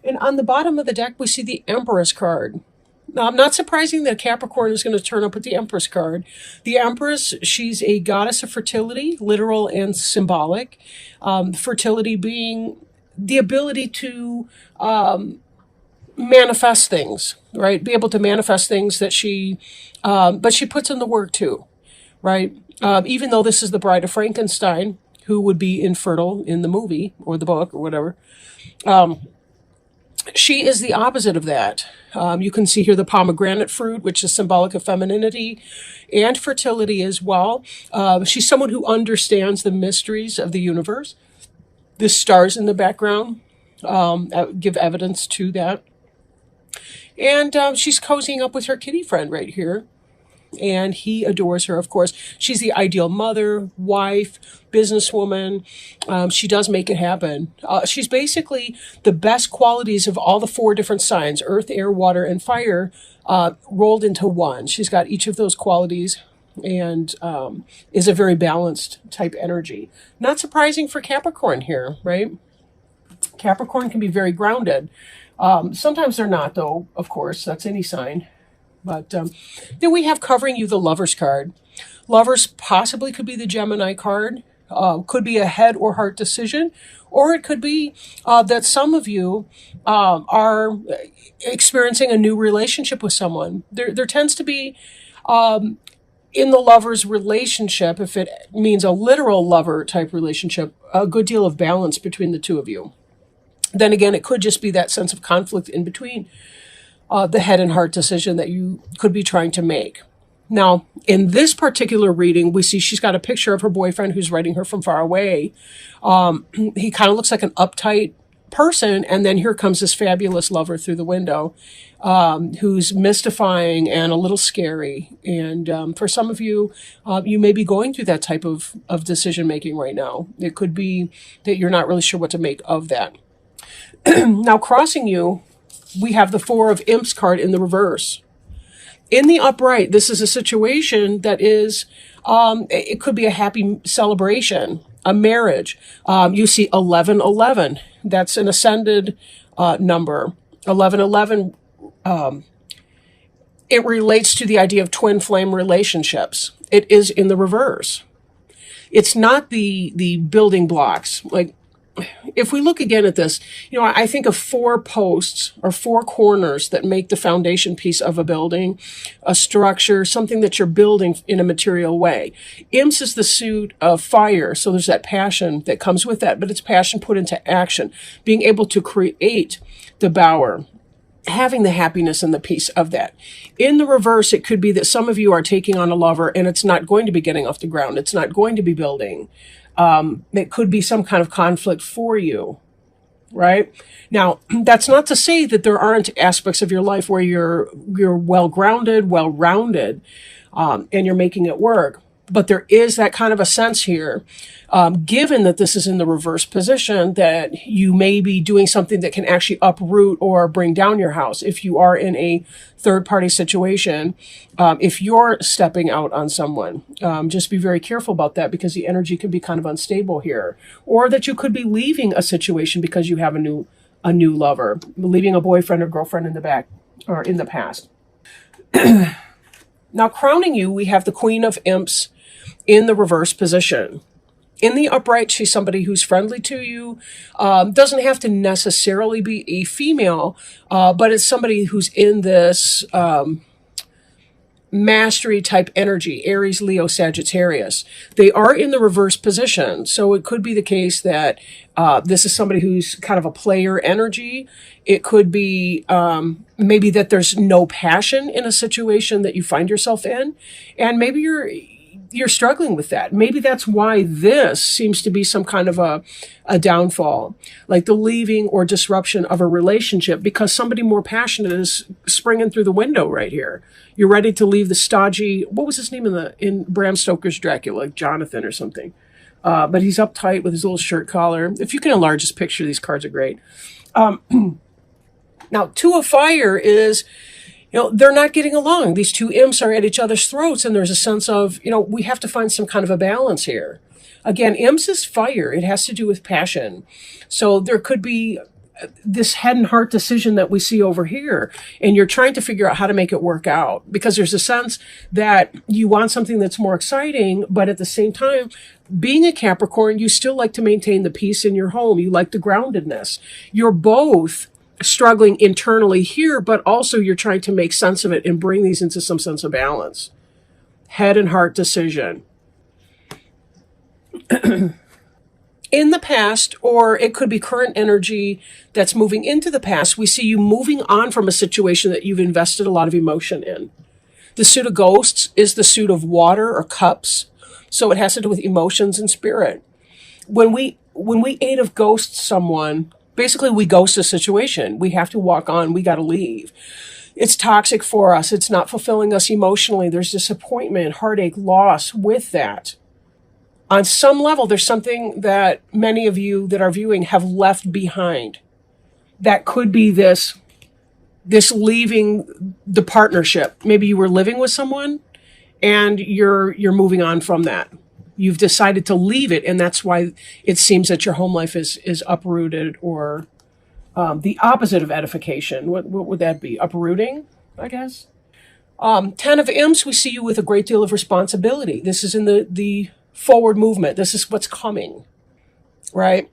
And on the bottom of the deck, we see the Empress card. Now, not surprising that Capricorn is going to turn up with the Empress card. The Empress, she's a goddess of fertility, literal and symbolic. Fertility being the ability to manifest things, right? Be able to manifest things that but she puts in the work too, right? Even though this is the Bride of Frankenstein, who would be infertile in the movie or the book or whatever. She is the opposite of that. You can see here the pomegranate fruit, which is symbolic of femininity and fertility as well. She's someone who understands the mysteries of the universe. The stars in the background give evidence to that. And she's cozying up with her kitty friend right here. And he adores her, of course. She's the ideal mother, wife, businesswoman. She does make it happen. She's basically the best qualities of all the 4 different signs, earth, air, water, and fire, rolled into one. She's got each of those qualities and is a very balanced type energy. Not surprising for Capricorn here, right? Capricorn can be very grounded. Sometimes they're not, though, of course. That's any sign. But then we have covering you the Lovers card. Lovers possibly could be the Gemini card. Could be a head or heart decision. Or it could be that some of you are experiencing a new relationship with someone. There tends to be, in the lover's relationship, if it means a literal lover type relationship, a good deal of balance between the two of you. Then again, it could just be that sense of conflict in between. The head and heart decision that you could be trying to make. Now, in this particular reading, we see she's got a picture of her boyfriend who's writing her from far away. He kind of looks like an uptight person, and then here comes this fabulous lover through the window, who's mystifying and a little scary. And for some of you, you may be going through that type of decision-making right now. It could be that you're not really sure what to make of that. Now, crossing you, we have the 4 of Imps card in the reverse. In the upright, this is a situation that is, it could be a happy celebration, a marriage. You see 1111. That's an ascended number. 1111, it relates to the idea of twin flame relationships. It is in the reverse. It's not the building blocks. Like, if we look again at this, I think of 4 posts or 4 corners that make the foundation piece of a building, a structure, something that you're building in a material way. Imps is the suit of fire, so there's that passion that comes with that, but it's passion put into action, being able to create the bower, having the happiness and the peace of that. In the reverse, it could be that some of you are taking on a lover and it's not going to be getting off the ground. It's not going to be building. It could be some kind of conflict for you, right? Now, that's not to say that there aren't aspects of your life where you're well-grounded, well-rounded, and you're making it work. But there is that kind of a sense here, given that this is in the reverse position, that you may be doing something that can actually uproot or bring down your house. If you are in a third-party situation, if you're stepping out on someone, just be very careful about that, because the energy can be kind of unstable here. Or that you could be leaving a situation because you have a new lover, leaving a boyfriend or girlfriend in the back or in the past. Now, crowning you, we have the Queen of Imps in the reverse position. In the upright, she's somebody who's friendly to you. Doesn't have to necessarily be a female, but it's somebody who's in this mastery type energy, Aries, Leo, Sagittarius. They are in the reverse position. So it could be the case that this is somebody who's kind of a player energy. It could be maybe that there's no passion in a situation that you find yourself in. And maybe you're struggling with that. Maybe that's why this seems to be some kind of a downfall, like the leaving or disruption of a relationship, because somebody more passionate is springing through the window right here. You're ready to leave the stodgy, what was his name in Bram Stoker's Dracula, Jonathan or something. But he's uptight with his little shirt collar. If you can enlarge this picture, these cards are great. Now, 2 of Fire is, they're not getting along. These 2 imps are at each other's throats, and there's a sense of, we have to find some kind of a balance here. Again, imps is fire. It has to do with passion. So there could be this head and heart decision that we see over here, and you're trying to figure out how to make it work out, because there's a sense that you want something that's more exciting, but at the same time, being a Capricorn, you still like to maintain the peace in your home. You like the groundedness. You're both struggling internally here, but also you're trying to make sense of it and bring these into some sense of balance. Head and heart decision. In the past, or it could be current energy that's moving into the past, we see you moving on from a situation that you've invested a lot of emotion in. The suit of ghosts is the suit of water or cups, so it has to do with emotions and spirit. When we eight of ghosts someone, basically we ghost a situation. We have to walk on, we got to leave. It's toxic for us. It's not fulfilling us emotionally. There's disappointment, heartache, loss with that. On some level, there's something that many of you that are viewing have left behind. That could be this leaving the partnership. Maybe you were living with someone and you're moving on from that. You've decided to leave it, and that's why it seems that your home life is uprooted, or the opposite of edification. What would that be? Uprooting, I guess. 10 of Imps, we see you with a great deal of responsibility. This is in the forward movement. This is what's coming, right?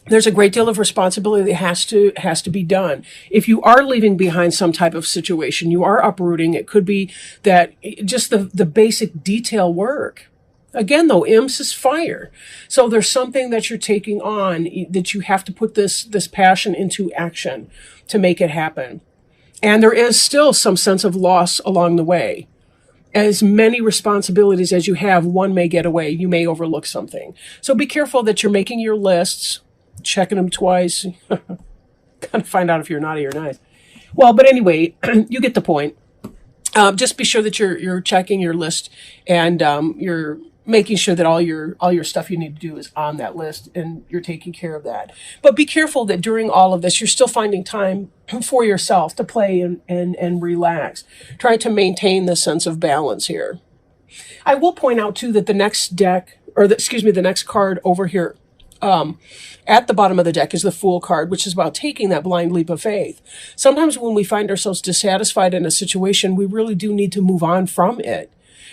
There's a great deal of responsibility that has to be done. If you are leaving behind some type of situation, you are uprooting. It could be that just the basic detail work. Again, though, Imps is fire. So there's something that you're taking on that you have to put this passion into action to make it happen. And there is still some sense of loss along the way. As many responsibilities as you have, one may get away. You may overlook something. So be careful that you're making your lists, checking them twice. Kind of find out if you're naughty or nice. Well, but anyway, you get the point. Just be sure that you're checking your list, and you're making sure that all your stuff you need to do is on that list, and you're taking care of that. But be careful that during all of this, you're still finding time for yourself to play and relax. Try to maintain the sense of balance here. I will point out too that the next deck, the next card over here, at the bottom of the deck is the Fool card, which is about taking that blind leap of faith. Sometimes when we find ourselves dissatisfied in a situation, we really do need to move on from it.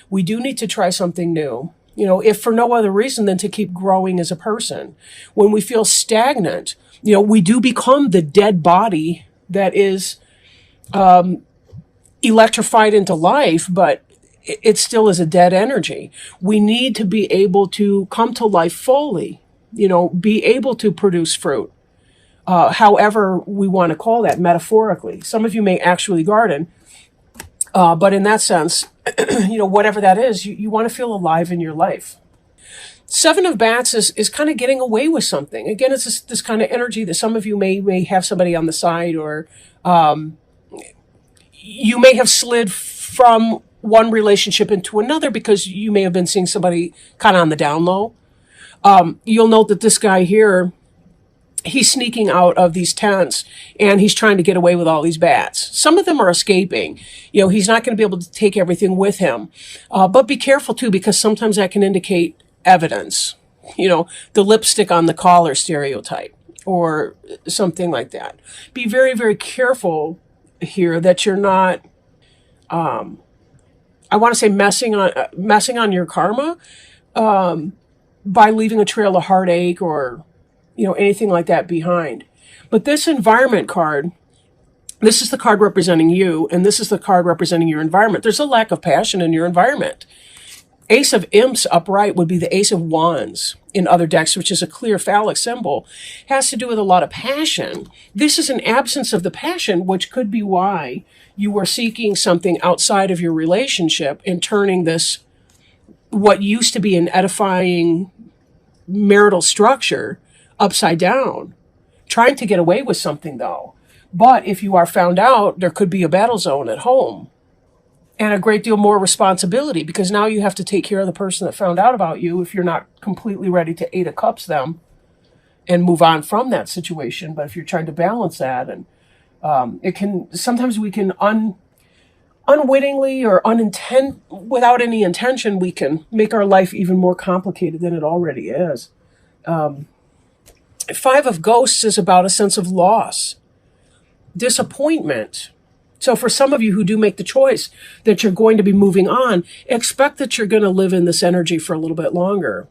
We do need to try something new. If for no other reason than to keep growing as a person. When we feel stagnant, we do become the dead body that is electrified into life, but it still is a dead energy. We need to be able to come to life fully, be able to produce fruit, however we want to call that metaphorically. Some of you may actually garden, but in that sense, whatever that is, you want to feel alive in your life. 7 of Bats is kind of getting away with something. Again, it's this kind of energy that some of you may have somebody on the side, or you may have slid from one relationship into another because you may have been seeing somebody kind of on the down low. You'll note that this guy here, he's sneaking out of these tents and he's trying to get away with all these bats. Some of them are escaping. He's not going to be able to take everything with him. But be careful too, because sometimes that can indicate evidence. The lipstick on the collar stereotype or something like that. Be very, very careful here that you're not, I want to say messing on your karma, by leaving a trail of heartache or anything like that behind. But this environment card, this is the card representing you, and this is the card representing your environment. There's a lack of passion in your environment. Ace of Imps upright would be the Ace of Wands in other decks, which is a clear phallic symbol. Has to do with a lot of passion. This is an absence of the passion, which could be why you were seeking something outside of your relationship and turning this, what used to be an edifying marital structure, upside down, trying to get away with something though. But if you are found out, there could be a battle zone at home and a great deal more responsibility, because now you have to take care of the person that found out about you if you're not completely ready to 8 of Cups them and move on from that situation. But if you're trying to balance that, and sometimes we can unwittingly or without any intention, we can make our life even more complicated than it already is. Five of Ghosts is about a sense of loss, disappointment. So for some of you who do make the choice that you're going to be moving on, expect that you're going to live in this energy for a little bit longer.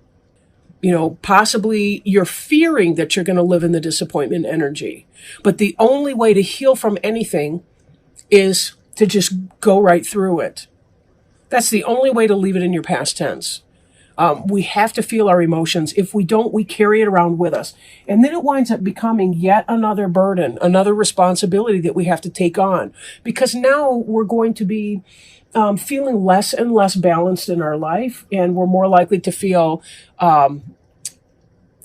Possibly you're fearing that you're going to live in the disappointment energy. But the only way to heal from anything is to just go right through it. That's the only way to leave it in your past tense. We have to feel our emotions. If we don't, we carry it around with us. And then it winds up becoming yet another burden, another responsibility that we have to take on. Because now we're going to be feeling less and less balanced in our life. And we're more likely to feel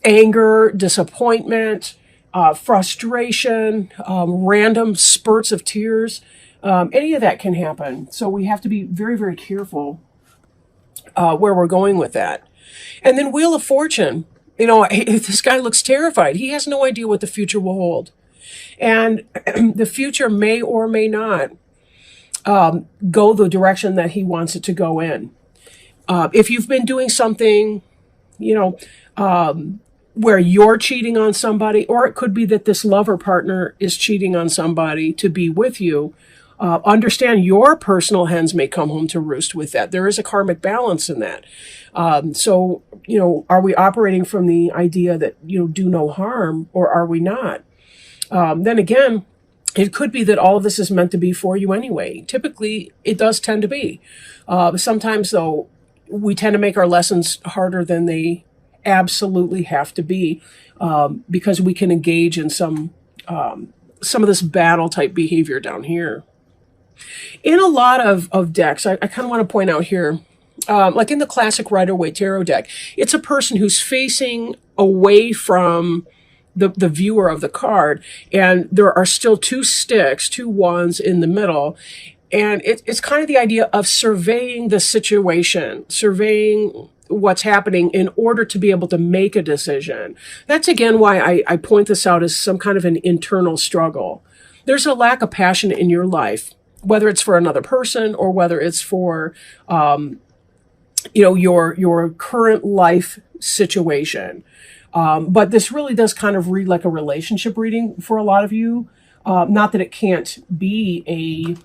anger, disappointment, frustration, random spurts of tears. Any of that can happen. So we have to be very, very careful where we're going with that. And then Wheel of Fortune, this guy looks terrified. He has no idea what the future will hold. And the future may or may not go the direction that he wants it to go in. If you've been doing something, where you're cheating on somebody, or it could be that this lover partner is cheating on somebody to be with you, understand your personal hens may come home to roost with that. There is a karmic balance in that. So, are we operating from the idea that, do no harm, or are we not? Then again, it could be that all of this is meant to be for you anyway. Typically, it does tend to be. Sometimes, though, we tend to make our lessons harder than they absolutely have to be, because we can engage in some of this battle type behavior down here. In a lot of decks, I kind of want to point out here, like in the classic Rider-Waite Tarot deck, it's a person who's facing away from the viewer of the card, and there are still two sticks, two wands in the middle. And it's kind of the idea of surveying the situation, surveying what's happening in order to be able to make a decision. That's again why I point this out as some kind of an internal struggle. There's a lack of passion in your life, whether it's for another person or whether it's for your current life situation. But this really does kind of read like a relationship reading for a lot of you. Not that it can't be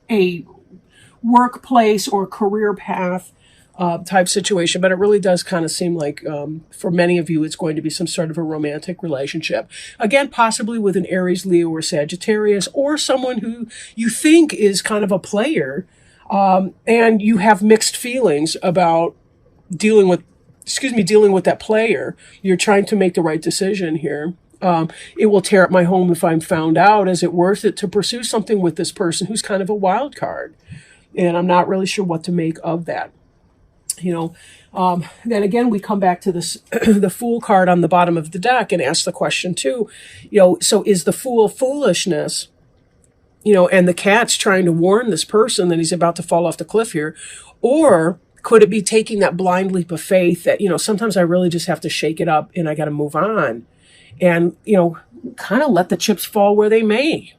a workplace or career path type situation, but it really does kind of seem like for many of you it's going to be some sort of a romantic relationship. Again, possibly with an Aries, Leo, or Sagittarius, or someone who you think is kind of a player, and you have mixed feelings about dealing with that player. You're trying to make the right decision here. It will tear up my home if I'm found out. Is it worth it to pursue something with this person who's kind of a wild card? And I'm not really sure what to make of that. Then again, we come back to this, the Fool card on the bottom of the deck, and ask the question too, so is the Fool foolishness, and the cat's trying to warn this person that he's about to fall off the cliff here, or could it be taking that blind leap of faith that, sometimes I really just have to shake it up and I got to move on and, kind of let the chips fall where they may.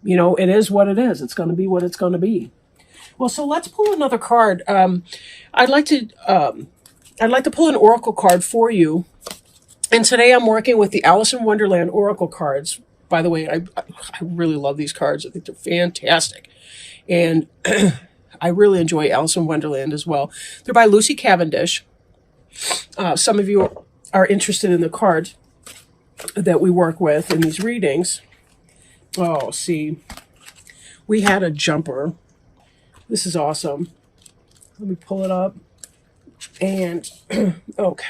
It is what it is. It's going to be what it's going to be. Well, so let's pull another card. I'd like to pull an oracle card for you. And today I'm working with the Alice in Wonderland oracle cards. By the way, I really love these cards. I think they're fantastic. And I really enjoy Alice in Wonderland as well. They're by Lucy Cavendish. Some of you are interested in the cards that we work with in these readings. Oh, see, we had a jumper. This is awesome. Let me pull it up. And, okay.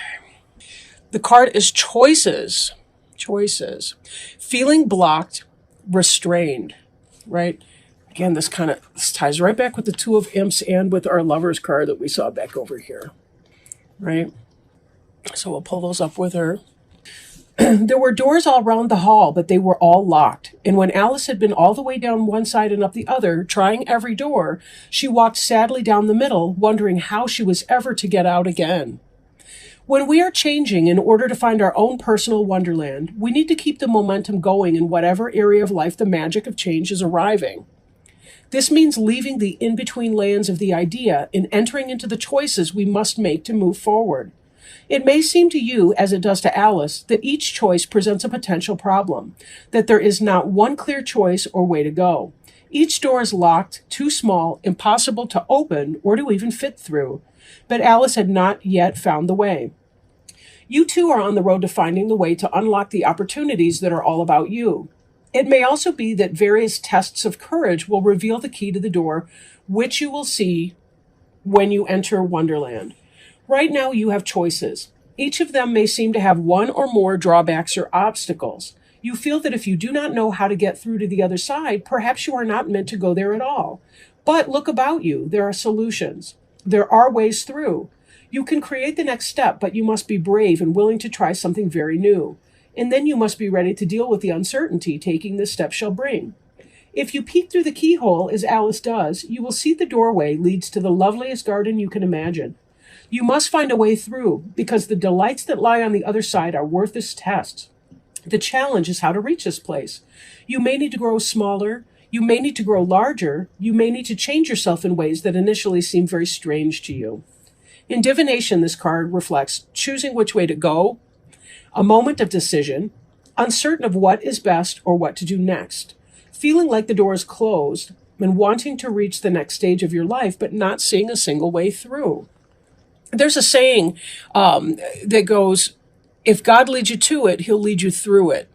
The card is choices. Choices. Feeling blocked, restrained, right? Again, this ties right back with the Two of Imps and with our Lovers card that we saw back over here, right? So we'll pull those up with her. There were doors all round the hall, but they were all locked. And when Alice had been all the way down one side and up the other, trying every door, she walked sadly down the middle, wondering how she was ever to get out again. When we are changing in order to find our own personal wonderland, we need to keep the momentum going in whatever area of life the magic of change is arriving. This means leaving the in-between lands of the idea and entering into the choices we must make to move forward. It may seem to you, as it does to Alice, that each choice presents a potential problem, that there is not one clear choice or way to go. Each door is locked, too small, impossible to open or to even fit through. But Alice had not yet found the way. You too are on the road to finding the way to unlock the opportunities that are all about you. It may also be that various tests of courage will reveal the key to the door, which you will see when you enter Wonderland. Right now, you have choices. Each of them may seem to have one or more drawbacks or obstacles. You feel that if you do not know how to get through to the other side, perhaps you are not meant to go there at all. But look about you. There are solutions. There are ways through. You can create the next step, but you must be brave and willing to try something very new. And then you must be ready to deal with the uncertainty taking this step shall bring. If you peek through the keyhole, as Alice does, you will see the doorway leads to the loveliest garden you can imagine. You must find a way through, because the delights that lie on the other side are worth this test. The challenge is how to reach this place. You may need to grow smaller. You may need to grow larger. You may need to change yourself in ways that initially seem very strange to you. In divination, this card reflects choosing which way to go, a moment of decision, uncertain of what is best or what to do next, feeling like the door is closed, and wanting to reach the next stage of your life, but not seeing a single way through. There's a saying that goes, if God leads you to it, he'll lead you through it.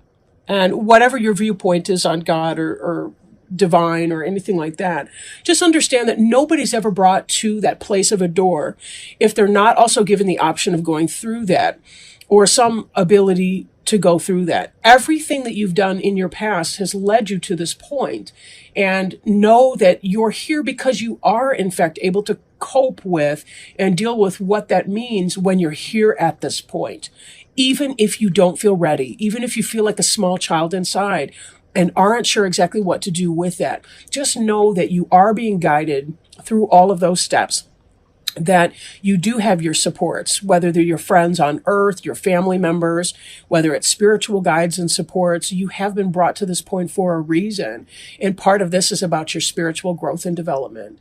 And whatever your viewpoint is on God or divine or anything like that, just understand that nobody's ever brought to that place of a door if they're not also given the option of going through that or some ability to go through that. Everything that you've done in your past has led you to this point. And know that you're here because you are, in fact, able to cope with and deal with what that means when you're here at this point. Even if you don't feel ready, even if you feel like a small child inside and aren't sure exactly what to do with that, just know that you are being guided through all of those steps, that you do have your supports, whether they're your friends on earth, your family members, whether it's spiritual guides and supports. You have been brought to this point for a reason. And part of this is about your spiritual growth and development.